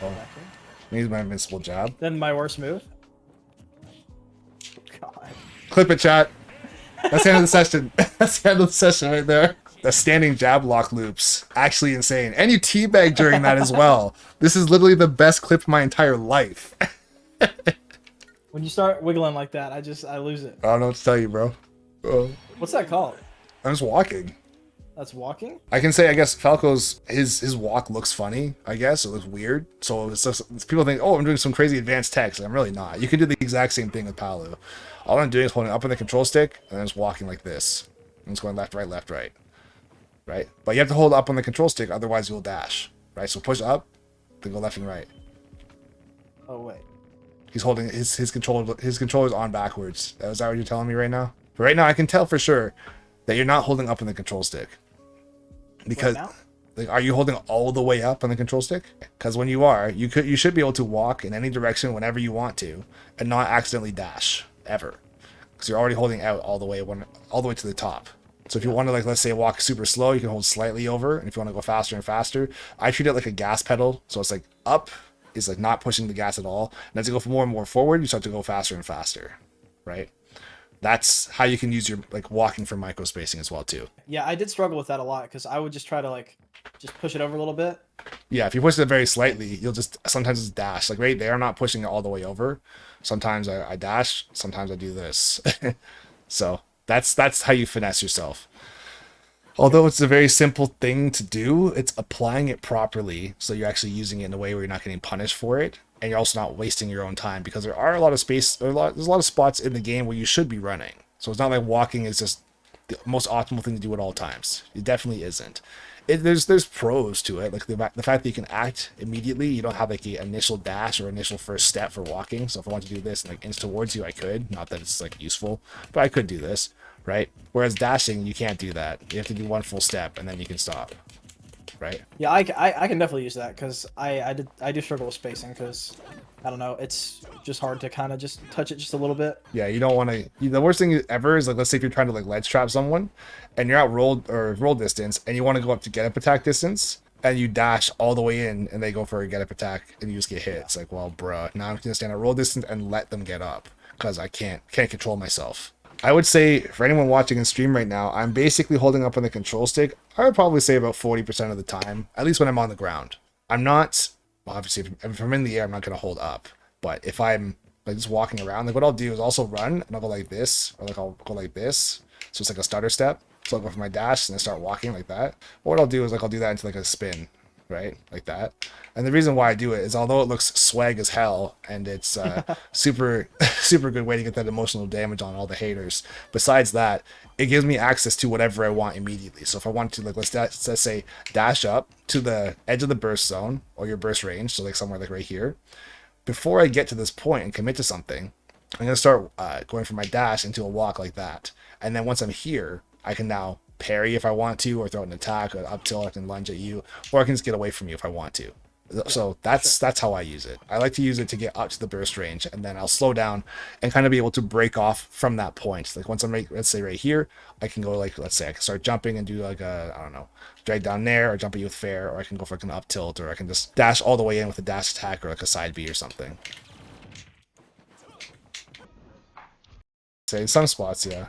Oh, Back here. use my invincible jab. Then my worst move. God. Clip it, chat. That's the end of the session. That's the end of the session right there. The standing jab lock loops. Actually insane. And you teabag during that as well. This is literally the best clip of my entire life. When you start wiggling like that, I lose it. I don't know what to tell you, bro. Oh, What's that called? I'm just walking. That's walking? I can say, I guess, Falco's, his walk looks funny, I guess. It looks weird. So it's just, people think, oh, I'm doing some crazy advanced text. I'm really not. You can do the exact same thing with Palu. All I'm doing is holding up on the control stick and then just walking like this. And it's going left, right, left, right. Right? But you have to hold up on the control stick, otherwise you'll dash. Right? So push up, then go left and right. Oh, wait. He's holding his controller's on backwards. Is that what you're telling me right now? But right now I can tell for sure that you're not holding up on the control stick. Because Right now? like, are you holding all the way up on the control stick? Because when you are, you should be able to walk in any direction whenever you want to, and not accidentally dash ever, because you're already holding out all the way to the top. So if you want to, like, let's say walk super slow, you can hold slightly over, and if you want to go faster and faster, I treat it like a gas pedal. So it's like up is like not pushing the gas at all, and as you go more and more forward, you start to go faster and faster, right? That's how you can use your like walking for micro spacing as well too. Yeah, I did struggle with that a lot because I would just try to like just push it over a little bit. Yeah, if you push it very slightly, you'll just sometimes it's dash. Like right there, I'm not pushing it all the way over. Sometimes I dash, sometimes I do this. So that's how you finesse yourself. Although it's a very simple thing to do, it's applying it properly so you're actually using it in a way where you're not getting punished for it, and you're also not wasting your own time, because there are a lot of there's a lot of spots in the game where you should be running. So it's not like walking is just the most optimal thing to do at all times. It definitely isn't. There's pros to it, like the fact that you can act immediately. You don't have like the initial dash or initial first step for walking. So if I want to do this and like inch towards you, I could. Not that it's like useful, but I could do this, right? Whereas dashing, you can't do that. You have to do one full step and then you can stop, right? Yeah, I can definitely use that because I do struggle with spacing because I don't know, it's just hard to kind of just touch it just a little bit. Yeah, you don't want to. The worst thing ever is like, let's say if you're trying to like ledge trap someone, and you're out roll distance, and you want to go up to get up attack distance, and you dash all the way in, and they go for a get up attack, and you just get hit. It's like, well, bruh, now I'm gonna stand at roll distance and let them get up because I can't control myself. I would say for anyone watching in stream right now, I'm basically holding up on the control stick. I would probably say about 40% of the time, at least when I'm on the ground. I'm not. Well, obviously, if I'm in the air, I'm not gonna hold up. But if I'm like just walking around, like what I'll do is also run and I'll go like this, or like I'll go like this. So it's like a stutter step. So I'll go for my dash and then start walking like that. Or what I'll do is like I'll do that into like a spin, right? Like that. And the reason why I do it is although it looks swag as hell and it's super good way to get that emotional damage on all the haters. Besides that, it gives me access to whatever I want immediately. So if I want to, like let's say dash up to the edge of the burst zone or your burst range, so like somewhere like right here. Before I get to this point and commit to something, I'm going to start going from my dash into a walk like that. And then once I'm here, I can now parry if I want to, or throw an attack, or up tilt, I can lunge at you, or I can just get away from you if I want to. So that's how I use it. I like to use it to get up to the burst range, and then I'll slow down and kind of be able to break off from that point. Like once I'm let's say right here, I can go like, let's say I can start jumping and do like a, I don't know, drag down there, or jump at you with fair, or I can go for like an up tilt, or I can just dash all the way in with a dash attack or like a side B or something. Say in some spots, yeah.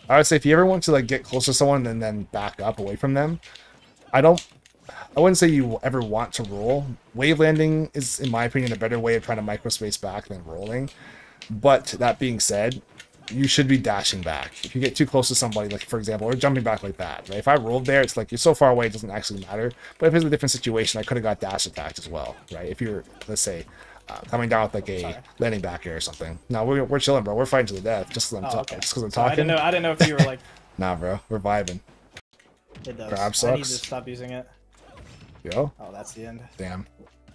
I would say if you ever want to like get close to someone and then back up away from them, I wouldn't say you ever want to roll. Wave landing is, in my opinion, a better way of trying to microspace back than rolling. But that being said, you should be dashing back. If you get too close to somebody, like for example, or jumping back like that, right? If I rolled there, it's like you're so far away, it doesn't actually matter. But if it's a different situation, I could have got dash attacked as well, right? If you're, let's say, coming down with like a landing back air or something. No, we're chilling, bro. We're fighting to the death just because I'm talking. I didn't know if you were like. Nah, bro. We're vibing. It does. Crab I need to sucks. stop using it. Yo. Oh, that's the end. Damn.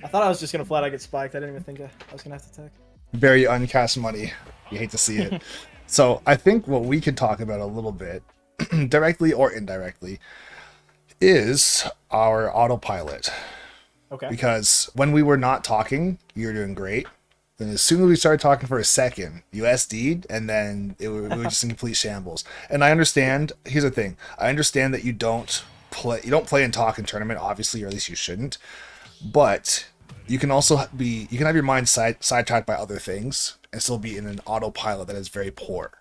I thought I was just gonna flat out get spiked. I didn't even think I was gonna have to attack. Very uncast money. You hate to see it. So I think what we could talk about a little bit, directly or indirectly, is our autopilot. Okay. Because when we were not talking, you were doing great. Then as soon as we started talking for a second, you SD'd, and then we were just in complete shambles. And I understand. Here's the thing. I understand that you don't play and talk in tournament, obviously, or at least you shouldn't. But you can also you can have your mind sidetracked by other things and still be in an autopilot that is very poor.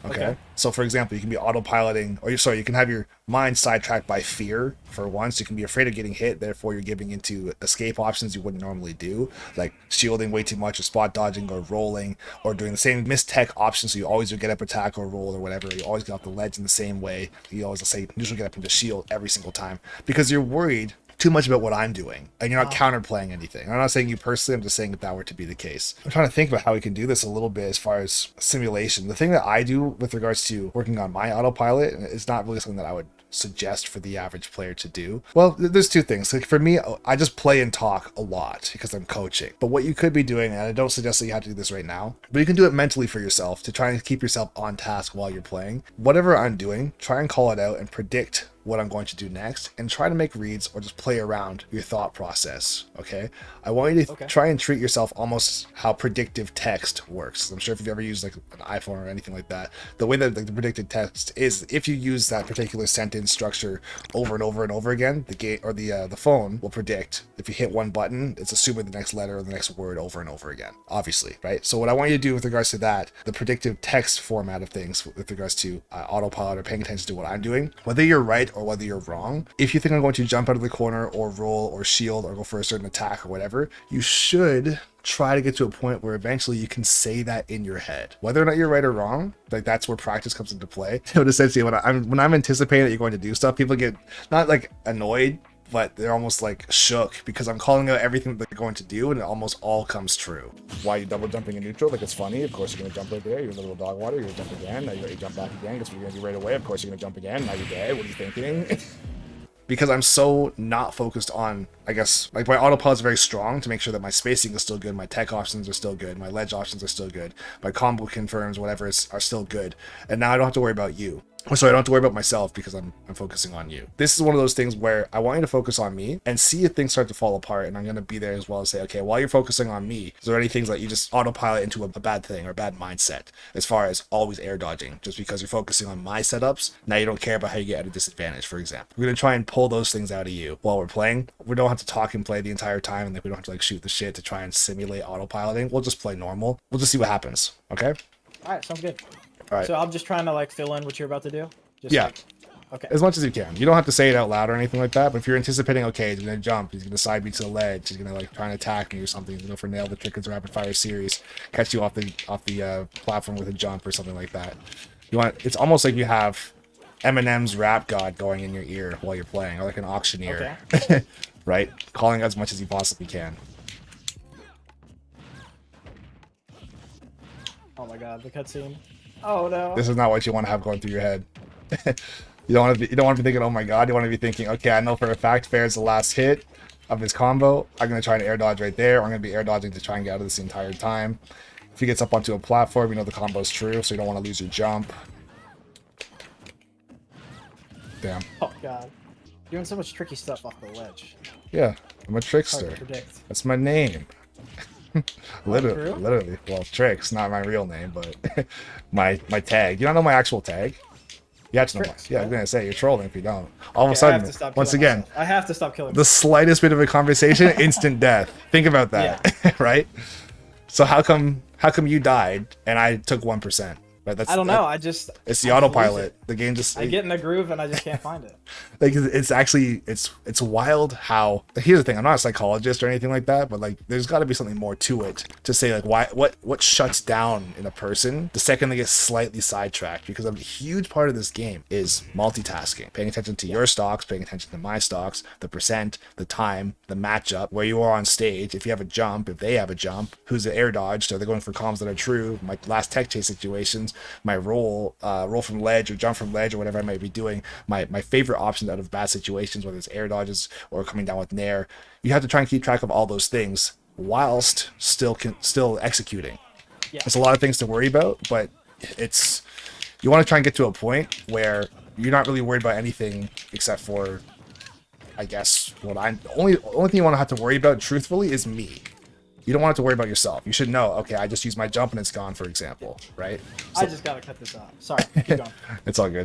Okay. So for example, you can be autopiloting, or you can have your mind sidetracked by fear for once. You can be afraid of getting hit, therefore you're giving into escape options you wouldn't normally do, like shielding way too much, or spot dodging, or rolling, or doing the same missed tech options. So you always would get up, attack, or roll, or whatever. You always get off the ledge in the same way. You always say neutral get up into shield every single time because you're worried too much about what I'm doing, and you're not counterplaying anything. I'm not saying you personally, I'm just saying if that were to be the case. I'm trying to think about how we can do this a little bit as far as simulation. The thing that I do with regards to working on my autopilot, and it's not really something that I would suggest for the average player to do. Well, there's two things. Like for me, I just play and talk a lot because I'm coaching. But what you could be doing, and I don't suggest that you have to do this right now, but you can do it mentally for yourself to try and keep yourself on task while you're playing. Whatever I'm doing, try and call it out and predict what I'm going to do next, and try to make reads or just play around your thought process. Okay, I want you to try and treat yourself almost how predictive text works. I'm sure if you've ever used like an iPhone or anything like that, the way that like, the predicted text is, if you use that particular sentence structure over and over and over again, the game or the phone will predict. If you hit one button, it's assuming the next letter or the next word over and over again, obviously, right? So what I want you to do with regards to that, the predictive text format of things with regards to autopilot or paying attention to what I'm doing, whether you're right or whether you're wrong, if you think I'm going to jump out of the corner or roll or shield or go for a certain attack or whatever, you should try to get to a point where eventually you can say that in your head. Whether or not you're right or wrong, like that's where practice comes into play. But essentially when I'm anticipating that you're going to do stuff, people get not like annoyed, but they're almost like shook because I'm calling out everything that they're going to do, and it almost all comes true. Why are you double jumping in neutral? Like it's funny. Of course you're gonna jump right there. You're in the little dog water. You're gonna jump again. Now you're gonna jump back again. Guess what you're gonna do right away? Of course you're gonna jump again. Now you're dead. What are you thinking? Because I'm so not focused on, I guess, like my autopilot is very strong to make sure that my spacing is still good, my tech options are still good, my ledge options are still good, my combo confirms, whatever are still good. And now I don't have to worry about you. So I don't have to worry about myself because I'm focusing on you. This is one of those things where I want you to focus on me and see if things start to fall apart, and I'm going to be there as well as say, okay, while you're focusing on me, is there any things that you just autopilot into a bad thing or a bad mindset as far as always air dodging just because you're focusing on my setups? Now you don't care about how you get at a disadvantage, for example. We're going to try and pull those things out of you while we're playing. We don't have to talk and play the entire time, and we don't have to like shoot the shit to try and simulate autopiloting. We'll just play normal. We'll just see what happens. Okay? All right, sounds good. All right. So I'm just trying to like fill in what you're about to do. Just yeah. Like, okay. As much as you can. You don't have to say it out loud or anything like that, but if you're anticipating, okay, he's gonna jump, he's gonna side me to the ledge, he's gonna like try and attack me or something, he's gonna go for nail the trick rapid fire series, catch you off the platform with a jump or something like that. It's almost like you have Eminem's Rap God going in your ear while you're playing, or like an auctioneer. Okay. Right? Calling as much as you possibly can. Oh my god, the cutscene. Oh no. This is not what you want to have going through your head. You don't want to be thinking, oh my god. You want to be thinking, okay, I know for a fact Fair's the last hit of his combo. I'm going to try to air dodge right there. Or I'm going to be air dodging to try and get out of this the entire time. If he gets up onto a platform, you know the combo's true, so you don't want to lose your jump. Damn. Oh god. You're doing so much tricky stuff off the ledge. Yeah, I'm a trickster. Hard to predict. That's my name. Literally. Well, Tricks, not my real name, but my tag. You don't know my actual tag? You have to know. Tricks, Yeah, right? I was gonna say you're trolling if you don't. All of a I sudden, have to stop once killing again, myself. I have to stop killing the slightest bit of a conversation, instant death. Think about that, right? So how come you died and I took 1%? Right? I don't know. It's the autopilot. The game just. I get in a groove and I just can't find it. Like it's actually it's wild how. Here's the thing. I'm not a psychologist or anything like that, but like there's got to be something more to it to say like what shuts down in a person the second they get slightly sidetracked, because a huge part of this game is multitasking, paying attention to your stocks, paying attention to my stocks, the percent, the time, the matchup, where you are on stage, if you have a jump, if they have a jump, who's the air dodged, are they going for comms that are true, my last tech chase situations, my roll from ledge or jump from ledge or whatever I might be doing, my favorite options out of bad situations, whether it's air dodges or coming down with nair. You have to try and keep track of all those things whilst still executing. Yeah. There's a lot of things to worry about, but you want to try and get to a point where you're not really worried about anything except for, I guess, only thing you want to have to worry about truthfully is me. You don't want to worry about yourself. You should know, okay, I just used my jump and it's gone, for example, right? So, I just gotta cut this out. Sorry, keep going. It's all good.